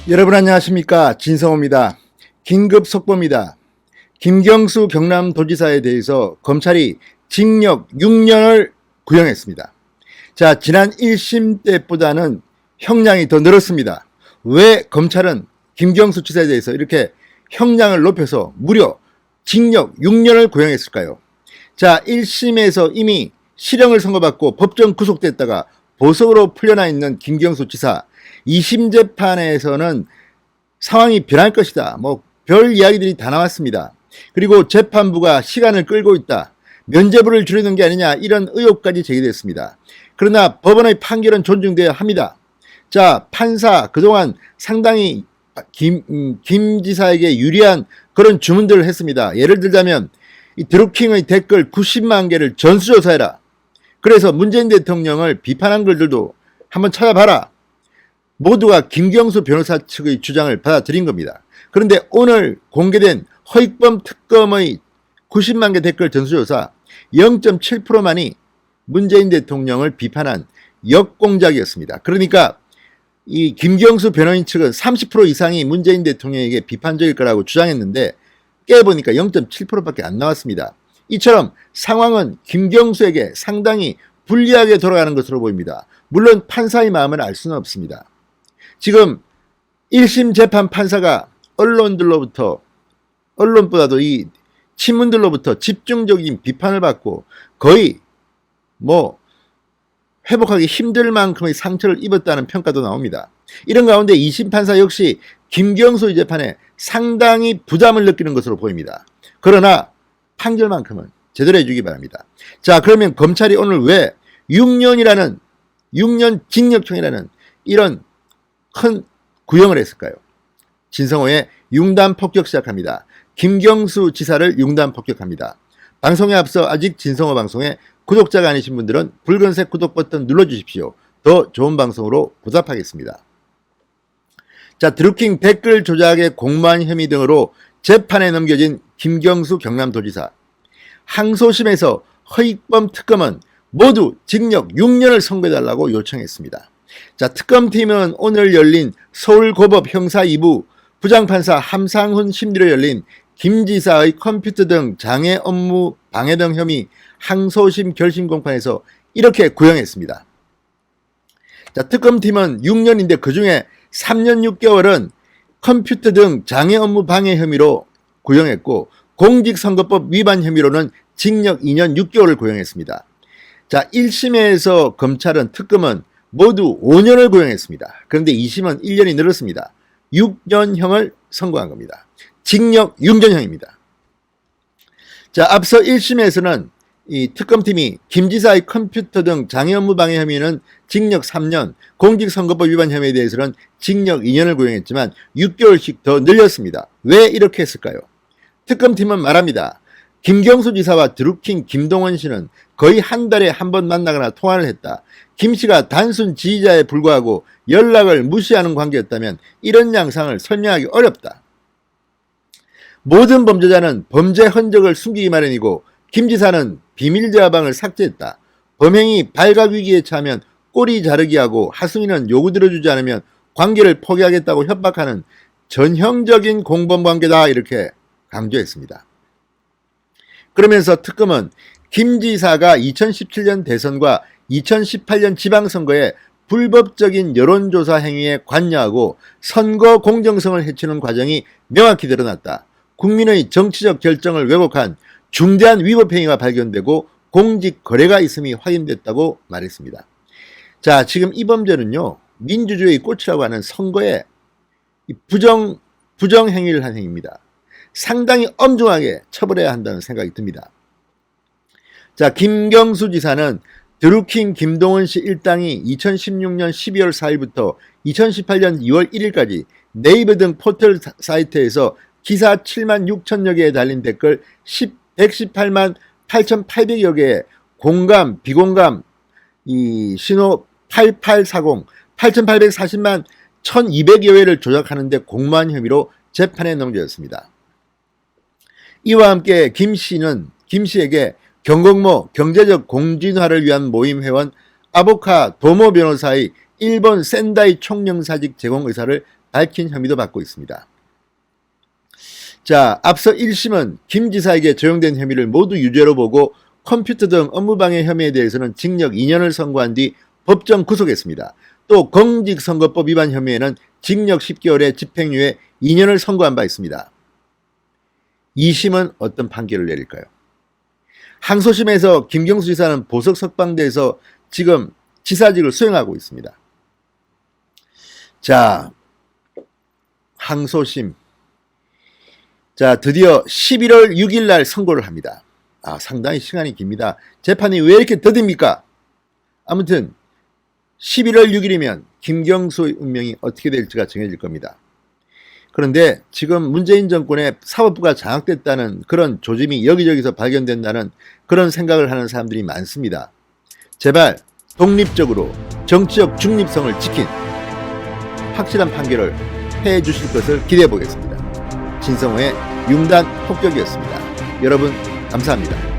여러분 안녕하십니까, 진성호입니다. 긴급 속보입니다. 김경수 경남도지사에 대해서 검찰이 징역 6년을 구형했습니다. 자, 지난 1심 때보다는 형량이 더 늘었습니다. 왜 검찰은 김경수 지사에 대해서 이렇게 형량을 높여서 무려 징역 6년을 구형했을까요? 자, 1심에서 이미 실형을 선고받고 법정 구속됐다가 보석으로 풀려나 있는 김경수 지사, 2심 재판에서는 상황이 변할 것이다, 별 이야기들이 다 나왔습니다. 그리고 재판부가 시간을 끌고 있다, 면죄부를 줄이는 게 아니냐, 이런 의혹까지 제기됐습니다. 그러나 법원의 판결은 존중되어야 합니다. 자, 판사 그동안 상당히 김 지사에게 유리한 그런 주문들을 했습니다. 예를 들자면 이 드루킹의 댓글 90만 개를 전수조사해라, 그래서 문재인 대통령을 비판한 글들도 한번 찾아봐라, 모두가 김경수 변호사 측의 주장을 받아들인 겁니다. 그런데 오늘 공개된 허익범 특검의 90만 개 댓글 전수조사 0.7%만이 문재인 대통령을 비판한 역공작이었습니다. 그러니까 이 김경수 변호인 측은 30% 이상이 문재인 대통령에게 비판적일 거라고 주장했는데 깨보니까 0.7%밖에 안 나왔습니다. 이처럼 상황은 김경수에게 상당히 불리하게 돌아가는 것으로 보입니다. 물론 판사의 마음을 알 수는 없습니다. 지금 1심 재판 판사가 언론보다도 이 친문들로부터 집중적인 비판을 받고 거의 회복하기 힘들 만큼의 상처를 입었다는 평가도 나옵니다. 이런 가운데 2심 판사 역시 김경수 재판에 상당히 부담을 느끼는 것으로 보입니다. 그러나 판결만큼은 제대로 해주기 바랍니다. 자, 그러면 검찰이 오늘 왜 6년 징역형이라는 이런 큰 구형을 했을까요? 진성호의 융단 폭격 시작합니다. 김경수 지사를 융단 폭격합니다. 방송에 앞서 아직 진성호 방송에 구독자가 아니신 분들은 붉은색 구독 버튼 눌러주십시오. 더 좋은 방송으로 보답하겠습니다. 자, 드루킹 댓글 조작의 공무원 혐의 등으로 재판에 넘겨진 김경수 경남도지사. 항소심에서 허익범 특검은 모두 징역 6년을 선고해달라고 요청했습니다. 자, 특검팀은 오늘 열린 서울고법 형사 2부 부장판사 함상훈 심리로 열린 김 지사의 컴퓨터 등 장애 업무 방해 등 혐의 항소심 결심 공판에서 이렇게 구형했습니다. 자, 특검팀은 6년인데 그중에 3년 6개월은 컴퓨터 등 장애 업무 방해 혐의로 구형했고 공직선거법 위반 혐의로는 징역 2년 6개월을 구형했습니다. 자, 1심에서 검찰은 특검은 모두 5년을 구형했습니다. 그런데 2심은 1년이 늘었습니다. 6년형을 선고한 겁니다. 징역 6년형입니다. 자, 앞서 1심에서는 이 특검팀이 김 지사의 컴퓨터 등 장애 업무 방해 혐의는 징역 3년, 공직선거법 위반 혐의에 대해서는 징역 2년을 구형했지만 6개월씩 더 늘렸습니다. 왜 이렇게 했을까요? 특검팀은 말합니다. 김경수 지사와 드루킹 김동원 씨는 거의 한 달에 한 번 만나거나 통화를 했다. 김 씨가 단순 지휘자에 불과하고 연락을 무시하는 관계였다면 이런 양상을 설명하기 어렵다. 모든 범죄자는 범죄 흔적을 숨기기 마련이고 김 지사는 비밀 대화방을 삭제했다. 범행이 발각 위기에 처하면 꼬리 자르기 하고 하승인은 요구 들어주지 않으면 관계를 포기하겠다고 협박하는 전형적인 공범 관계다, 이렇게 강조했습니다. 그러면서 특검은 김 지사가 2017년 대선과 2018년 지방선거에 불법적인 여론조사 행위에 관여하고 선거 공정성을 해치는 과정이 명확히 드러났다. 국민의 정치적 결정을 왜곡한 중대한 위법 행위가 발견되고 공직 거래가 있음이 확인됐다고 말했습니다. 자, 지금 이 범죄는요, 민주주의의 꽃이라고 하는 선거에 부정 행위를 한 행위입니다. 상당히 엄중하게 처벌해야 한다는 생각이 듭니다. 자, 김경수 지사는 드루킹 김동원 씨 일당이 2016년 12월 4일부터 2018년 2월 1일까지 네이버 등 포털 사이트에서 기사 7만 6천여 개에 달린 댓글 118만 8,800여 개의 공감, 비공감, 이 신호 8840, 8,840만 1,200여 회를 조작하는 데 공모한 혐의로 재판에 넘겨졌습니다. 이와 함께 김 씨에게 경공모 경제적 공진화를 위한 모임 회원 아보카 도모 변호사의 일본 센다이 총영사직 제공 의사를 밝힌 혐의도 받고 있습니다. 자, 앞서 1심은 김 지사에게 적용된 혐의를 모두 유죄로 보고 컴퓨터 등 업무방해 혐의에 대해서는 징역 2년을 선고한 뒤 법정 구속했습니다. 또 공직선거법 위반 혐의에는 징역 10개월에 집행유예 2년을 선고한 바 있습니다. 2심은 어떤 판결을 내릴까요? 항소심에서 김경수 지사는 보석 석방돼서 지금 지사직을 수행하고 있습니다. 자, 항소심. 자, 드디어 11월 6일 날 선고를 합니다. 상당히 시간이 깁니다. 재판이 왜 이렇게 더딥니까? 아무튼 11월 6일이면 김경수의 운명이 어떻게 될지가 정해질 겁니다. 그런데 지금 문재인 정권의 사법부가 장악됐다는 그런 조짐이 여기저기서 발견된다는 그런 생각을 하는 사람들이 많습니다. 제발 독립적으로 정치적 중립성을 지킨 확실한 판결을 해 주실 것을 기대해 보겠습니다. 진성호의 융단 폭격이었습니다. 여러분 감사합니다.